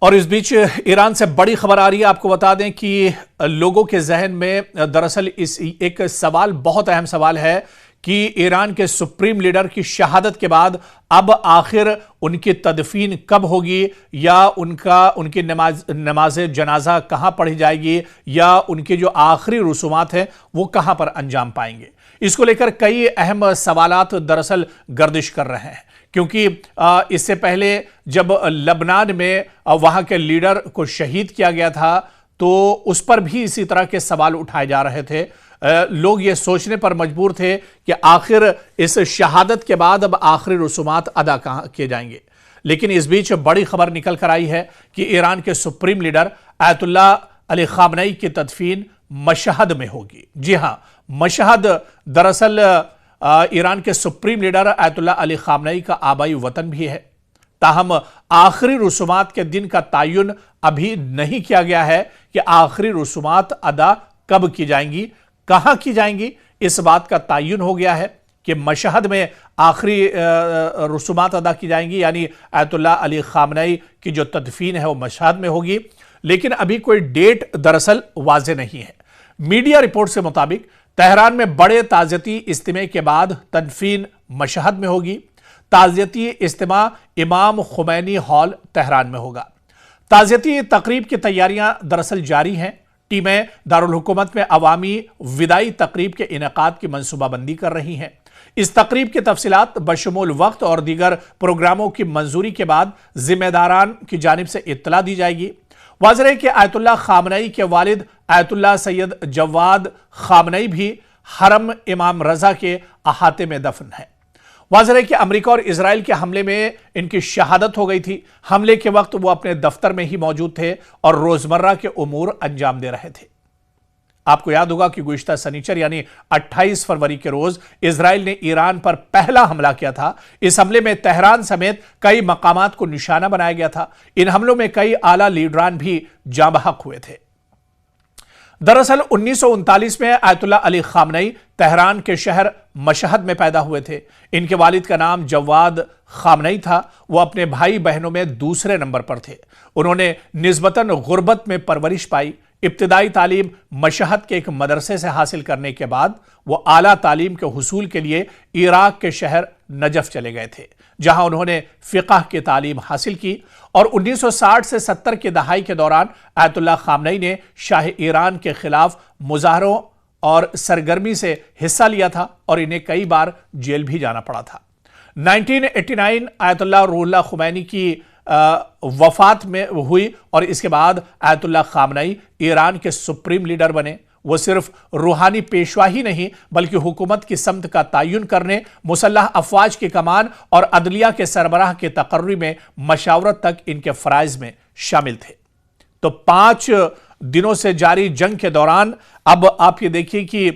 और इस बीच ईरान से बड़ी खबर आ रही है। आपको बता दें कि लोगों के जहन में दरअसल इस एक सवाल, बहुत अहम सवाल है कि ईरान के सुप्रीम लीडर की शहादत के बाद अब आखिर उनकी तदफीन कब होगी, या उनकी नमाज जनाजा कहां पढ़ी जाएगी, या उनके जो आखिरी रसूमात हैं वो कहां पर अंजाम पाएंगे। इसको लेकर कई अहम सवालात दरअसल गर्दिश कर रहे हैं, क्योंकि इससे पहले जब लबनान में वहां के लीडर को शहीद किया गया था तो उस पर भी इसी तरह के सवाल उठाए जा रहे थे। लोग ये सोचने पर मजबूर थे कि आखिर इस शहादत के बाद अब आखिरी रसूमात अदा कहां किए जाएंगे। लेकिन इस बीच बड़ी खबर निकल कर आई है कि ईरान के सुप्रीम लीडर आयतुल्लाह अली खामनई की तदफीन मशहद में होगी। जी हां, मशहद दरअसल ईरान के सुप्रीम लीडर आयतुल्लाह अली खामनई का आबाई वतन भी है। ताहम आखिरी रसूमात के दिन का तयन अभी नहीं किया गया है कि आखिरी रसूमात अदा कब की जाएंगी, कहां की जाएंगी। इस बात का तयन हो गया है कि मशहद में आखिरी रसूमात अदा की जाएंगी, यानी आयतुल्लाह अली खामनई की जो तदफीन है वो मशहद में होगी। लेकिन अभी कोई डेट दरअसल वाज़ेह नहीं है। मीडिया रिपोर्ट से मुताबिक तेहरान में बड़े ताज़ियती इज्तिमा के बाद तदफीन मशहद में होगी। ताज़ियती इज्तिमा इमाम खुमैनी हॉल तेहरान में होगा। ताज़ियती तकरीब की तैयारियां दरअसल जारी हैं। टीमें दारुल हुकूमत में अवामी विदाई तकरीब के इनेकाद की मनसूबाबंदी कर रही हैं। इस तकरीब की तफसीलात बशमूल वक्त और दीगर प्रोग्रामों की मंजूरी के बाद जिम्मेदारान की जानिब से इत्तला दी जाएगी। वाज़ेह है कि आयतुल्लाह खामनई के वालिद आयतुल्लाह सैयद जवाद खामनई भी हरम इमाम रजा के अहाते में दफन है। वाज़ेह है कि अमेरिका और इजराइल के हमले में इनकी शहादत हो गई थी। हमले के वक्त वो अपने दफ्तर में ही मौजूद थे और रोजमर्रा के उमूर अंजाम दे रहे थे। आपको याद होगा कि गुज़िश्ता शनिचर यानी 28 फरवरी के रोज इजराइल ने ईरान पर पहला हमला किया था। इस हमले में तेहरान समेत कई मकामात को निशाना बनाया गया था। इन हमलों में कई आला लीडरान भी जाँ बहक हुए थे। दरअसल 1939 में आयतुल्लाह अली खामनई तेहरान के शहर मशहद में पैदा हुए थे। इनके वालिद का नाम जवाद खामनई था। वो अपने भाई बहनों में दूसरे नंबर पर थे। उन्होंने निस्बतन गुर्बत में परवरिश पाई। इब्तिदाई तालीम मशहद के एक मदरसे से हासिल करने के बाद वो आला तालीम के हुसूल के लिए इराक के शहर नजफ चले गए थे, जहां उन्होंने फ़िक़्ह की तालीम हासिल की। और 1960 से 70 की दहाई के दौरान आयतुल्लाह खामनई ने शाह ईरान के खिलाफ मुजाहरों और सरगर्मी से हिस्सा लिया था और इन्हें कई बार जेल भी जाना पड़ा था। 1989 आयतुल्लाह रूहुल्लाह खुमैनी की वफात में हुई और इसके बाद आयतुल्लाह खामनई ईरान के सुप्रीम लीडर बने। वो सिर्फ रूहानी पेशवा ही नहीं बल्कि हुकूमत की समत का तयन करने, मुसल्लह अफवाज की कमान और अदलिया के सरबराह के तकर्री में मशावरत तक इनके फ़राइज़ में शामिल थे। तो 5 दिनों से जारी जंग के दौरान अब आप ये देखिए कि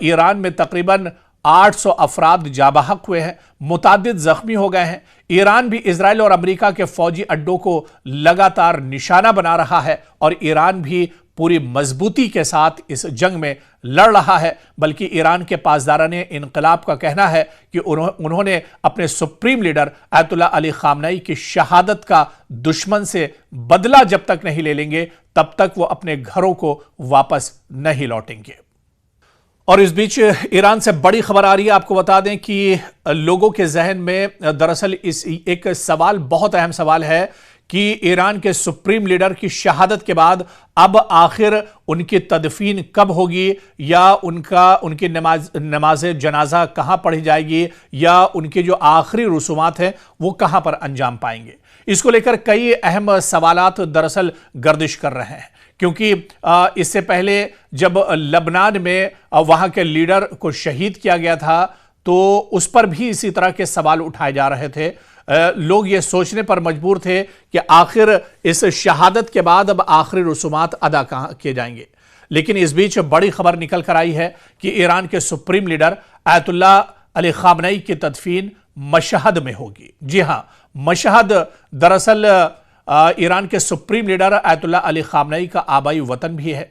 ईरान में तकरीबन 800 अफराद जाँ बहक हुए हैं, मुतादिद जख्मी हो गए हैं। ईरान भी इजराइल और अमेरिका के फौजी अड्डों को लगातार निशाना बना रहा है और ईरान भी पूरी मजबूती के साथ इस जंग में लड़ रहा है। बल्कि ईरान के पासदारान इनकलाब का कहना है कि उन्होंने अपने सुप्रीम लीडर आयतुल्लाह अली खामनई की शहादत का दुश्मन से बदला जब तक नहीं ले लेंगे तब तक वो अपने घरों को वापस नहीं लौटेंगे। और इस बीच ईरान से बड़ी खबर आ रही है। आपको बता दें कि लोगों के जहन में दरअसल इस एक सवाल, बहुत अहम सवाल है कि ईरान के सुप्रीम लीडर की शहादत के बाद अब आखिर उनकी तदफीन कब होगी, या उनकी नमाज जनाजा कहां पढ़ी जाएगी, या उनके जो आखिरी रसूमात हैं वो कहां पर अंजाम पाएंगे। इसको लेकर कई अहम सवालात दरअसल गर्दिश कर रहे हैं, क्योंकि इससे पहले जब लबनान में वहां के लीडर को शहीद किया गया था तो उस पर भी इसी तरह के सवाल उठाए जा रहे थे। लोग ये सोचने पर मजबूर थे कि आखिर इस शहादत के बाद अब आखिरी रसूमात अदा कहां किए जाएंगे। लेकिन इस बीच बड़ी खबर निकल कर आई है कि ईरान के सुप्रीम लीडर आयतुल्लाह अली खामनई की तदफीन मशहद में होगी। जी हां, मशहद दरअसल ईरान के सुप्रीम लीडर आयतुल्लाह अली खामनई का आबाई वतन भी है।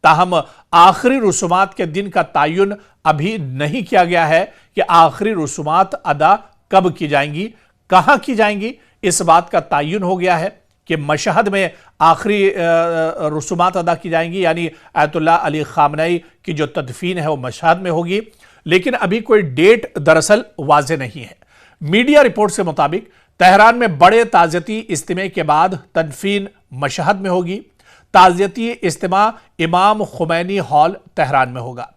ताहम आखिरी रसूमात के दिन का तयन अभी नहीं किया गया है कि आखिरी रसूमात अदा कब की जाएंगी, कहां की जाएंगी। इस बात का तयन हो गया है कि मशहद में आखिरी रसूमात अदा की जाएंगी, यानी आयतुल्लाह अली खामनई की जो तदफीन है वो मशहद में होगी, लेकिन अभी कोई डेट दरअसल वाज़ेह नहीं है। मीडिया रिपोर्ट से मुताबिक तेहरान में बड़े ताज़ियती इज्तिमा के बाद तदफीन मशहद में होगी। ताज़ियती इज्तिमा इमाम खुमैनी हॉल तेहरान में होगा।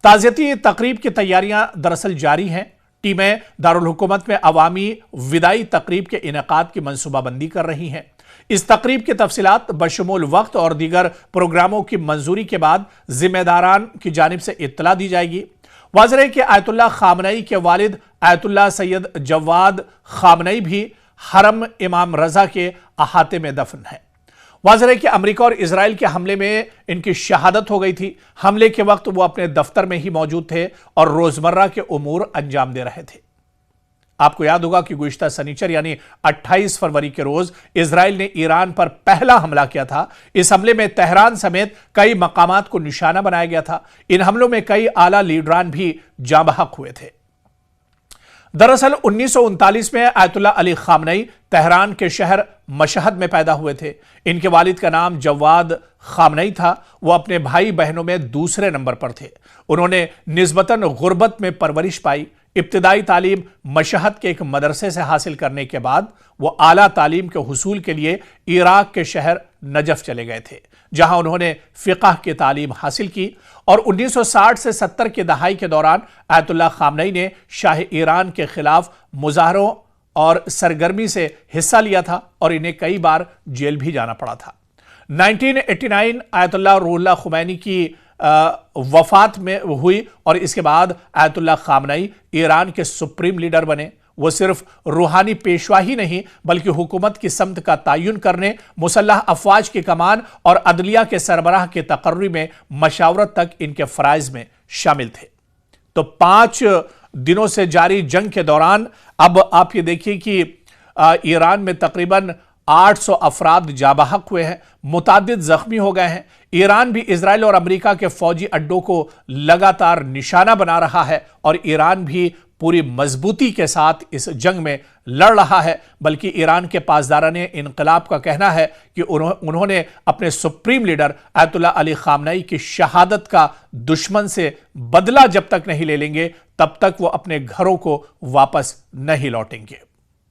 ताज़ियती तकरीब की तैयारियां दरअसल जारी हैं। टीमें दारुल हुकूमत में अवामी विदाई तकरीब के इनेकाद की मनसूबाबंदी कर रही हैं। इस तकरीब की तफसीलात बशमूल वक्त और दीगर प्रोग्रामों की मंजूरी के बाद जिम्मेदारान की जानिब से इत्तला दी जाएगी। वाज़ेह है कि आयतुल्लाह खामनई के वालिद आयतुल्लाह सैयद जवाद खामनई भी हरम इमाम रजा के अहाते में दफन है। वाज़ेह है कि अमेरिका और इजराइल के हमले में इनकी शहादत हो गई थी। हमले के वक्त वो अपने दफ्तर में ही मौजूद थे और रोजमर्रा के उमूर अंजाम दे रहे थे। आपको याद होगा कि गुज़िश्ता शनिचर यानी 28 फरवरी के रोज इजराइल ने ईरान पर पहला हमला किया था। इस हमले में तेहरान समेत कई मकामात को निशाना बनाया गया था। इन हमलों में कई आला लीडरान भी जाँ बहक हुए थे। दरअसल 1939 में आयतुल्लाह अली खामनई तेहरान के शहर मशहद में पैदा हुए थे। इनके वालिद का नाम जवाद खामनई था। वो अपने भाई बहनों में दूसरे नंबर पर थे। उन्होंने निस्बतन गुर्बत में परवरिश पाई। इब्तिदाई तालीम मशहद के एक मदरसे से हासिल करने के बाद वो आला तालीम के हुसूल के लिए इराक के शहर नजफ चले गए थे, जहां उन्होंने फ़िक़ह की तालीम हासिल की। और 1960 से 70 के दहाई के दौरान आयतुल्लाह खामनई ने शाह ईरान के खिलाफ मुजाहरों और सरगर्मी से हिस्सा लिया था और इन्हें कई बार जेल भी जाना पड़ा था। 1989 आयतुल्लाह रूहुल्लाह खुमैनी की वफात में हुई और इसके बाद आयतुल्लाह खामनई ईरान के सुप्रीम लीडर बने। वो सिर्फ रूहानी पेशवा ही नहीं बल्कि हुकूमत की समत का तयन करने, मुसल्लह अफवाज की कमान और अदलिया के सरबराह के तकर्री में मशावरत तक इनके फ़राइज़ में शामिल थे। तो 5 दिनों से जारी जंग के दौरान अब आप ये देखिए कि ईरान में तकरीबन 800 अफराद जाबहक हुए हैं, मुतादिद जख्मी हो गए हैं। ईरान भी इजराइल और अमेरिका के फौजी अड्डों को लगातार निशाना बना रहा है और ईरान भी पूरी मजबूती के साथ इस जंग में लड़ रहा है। बल्कि ईरान के पासदाराने इनकलाब का कहना है कि उन्होंने अपने सुप्रीम लीडर आयतुल्लाह अली खामनई की शहादत का दुश्मन से बदला जब तक नहीं ले लेंगे तब तक वो अपने घरों को वापस नहीं लौटेंगे।